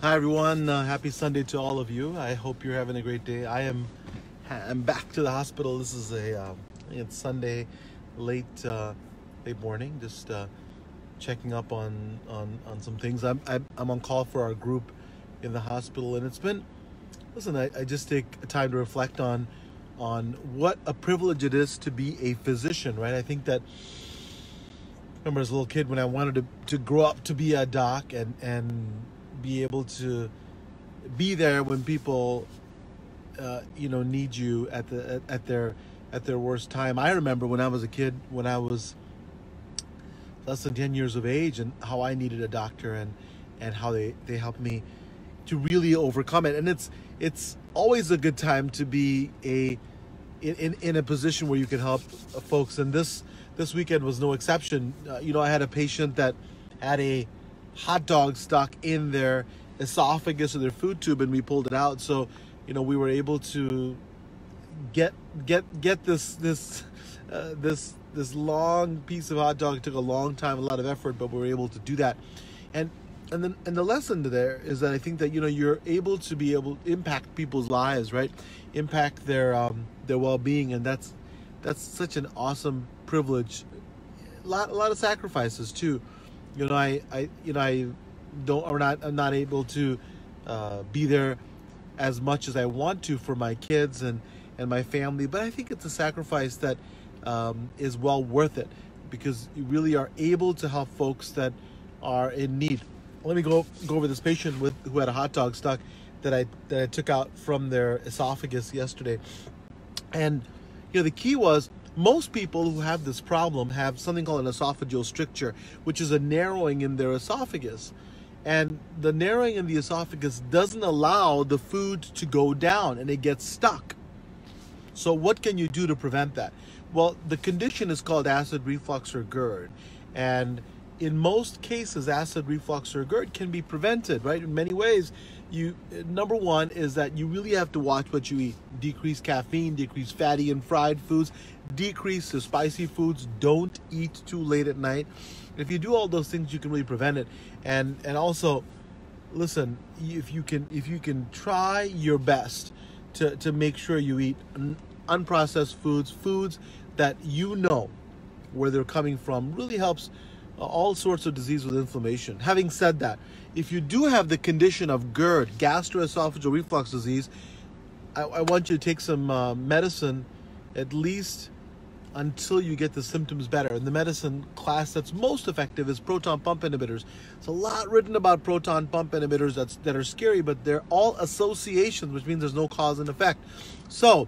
Hi everyone, happy Sunday to all of you. I hope you're having a great day. I'm back to the hospital. This is it's Sunday, late morning. Just checking up on some things. I'm on call for our group in the hospital, and it's been. Listen, I just take time to reflect on what a privilege it is to be a physician, right? I think that. Remember as a little kid when I wanted to grow up to be a doc and be able to be there when people need you at their worst time. I remember when I was a kid, when I was less than 10 years of age, and how I needed a doctor and how they helped me to really overcome it. And it's always a good time to be in a position where you can help folks, and this weekend was no exception. I had a patient that had a hot dog stuck in their esophagus or their food tube, and we pulled it out. So, we were able to get this long piece of hot dog. It took a long time, a lot of effort, but we were able to do that. And the lesson there is that I think that you're able to impact people's lives, right? Impact their well-being, and that's such an awesome privilege. A lot of sacrifices too. I'm not able to be there as much as I want to for my kids and my family, but I think it's a sacrifice that is well worth it, because you really are able to help folks that are in need. Let me go over this patient who had a hot dog stuck that I took out from their esophagus yesterday. And the key was, most people who have this problem have something called an esophageal stricture, which is a narrowing in their esophagus. And the narrowing in the esophagus doesn't allow the food to go down, and it gets stuck. So what can you do to prevent that? Well, the condition is called acid reflux or GERD. And in most cases, acid reflux or GERD can be prevented, right? In many ways. Number one is that you really have to watch what you eat. Decrease caffeine, decrease fatty and fried foods, decrease the spicy foods. Don't eat too late at night. If you do all those things, you can really prevent it. And also, listen, if you can try your best to make sure you eat unprocessed foods that where they're coming from, really helps all sorts of disease with inflammation. Having said that, if you do have the condition of GERD, gastroesophageal reflux disease, I want you to take some medicine at least until you get the symptoms better. And the medicine class that's most effective is proton pump inhibitors. There's a lot written about proton pump inhibitors that are scary, but they're all associations, which means there's no cause and effect. So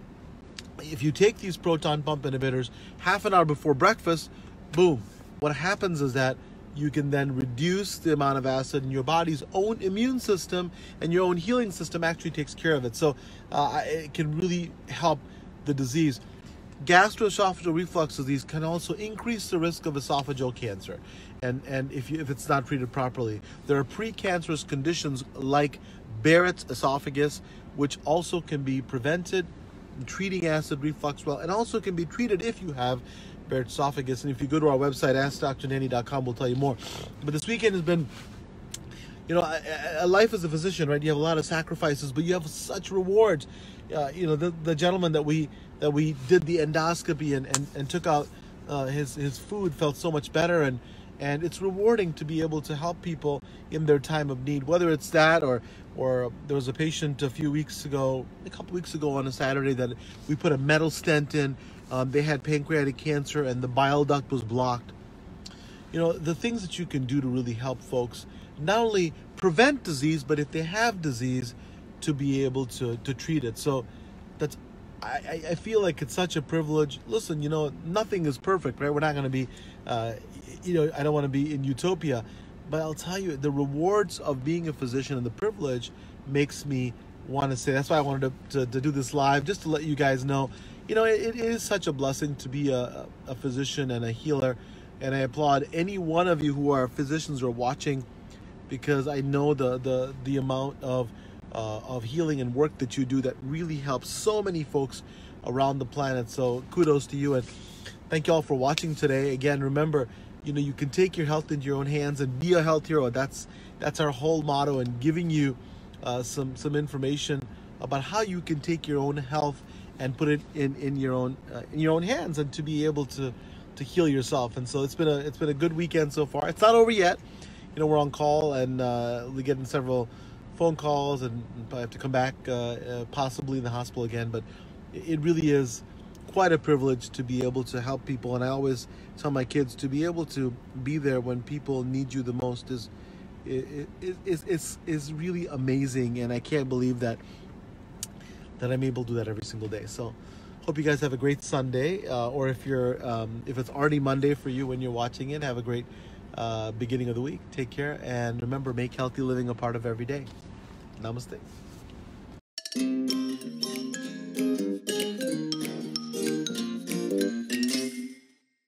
if you take these proton pump inhibitors half an hour before breakfast, boom. What happens is that you can then reduce the amount of acid, and your body's own immune system and your own healing system actually takes care of it. So it can really help the disease. Gastroesophageal reflux disease can also increase the risk of esophageal cancer, and if it's not treated properly. There are precancerous conditions like Barrett's esophagus, which also can be prevented, treating acid reflux well, and also can be treated if you have Barrett's esophagus. And if you go to our website, AskDrNandi.com, we'll tell you more. But this weekend has been, a life as a physician, right? You have a lot of sacrifices, but you have such rewards. The gentleman that we did the endoscopy and took out his food felt so much better, and it's rewarding to be able to help people in their time of need, whether it's that or there was a patient a couple weeks ago on a Saturday that we put a metal stent in. They had pancreatic cancer and the bile duct was blocked. The things that you can do to really help folks not only prevent disease, but if they have disease, to be able to treat it. So I feel like it's such a privilege. Listen, nothing is perfect, right? We're not going to be, I don't want to be in utopia, but I'll tell you, the rewards of being a physician and the privilege makes me want to say. That's why I wanted to do this live, just to let you guys know. It is such a blessing to be a physician and a healer, and I applaud any one of you who are physicians or watching, because I know the amount of healing and work that you do that really helps so many folks around the planet. So kudos to you, and thank you all for watching today. Again, remember, you can take your health into your own hands and be a health hero. That's our whole motto, and giving you some information about how you can take your own health and put it in your own hands, and to be able to heal yourself. And so it's been a good weekend so far. It's not over yet. We're on call, and we're getting several phone calls, and I have to come back possibly in the hospital again. But it really is quite a privilege to be able to help people. And I always tell my kids, to be able to be there when people need you the most is really amazing. And I can't believe that I'm able to do that every single day. So hope you guys have a great Sunday, or if it's already Monday for you when you're watching it, have a great beginning of the week. Take care, and remember, make healthy living a part of every day. Namaste.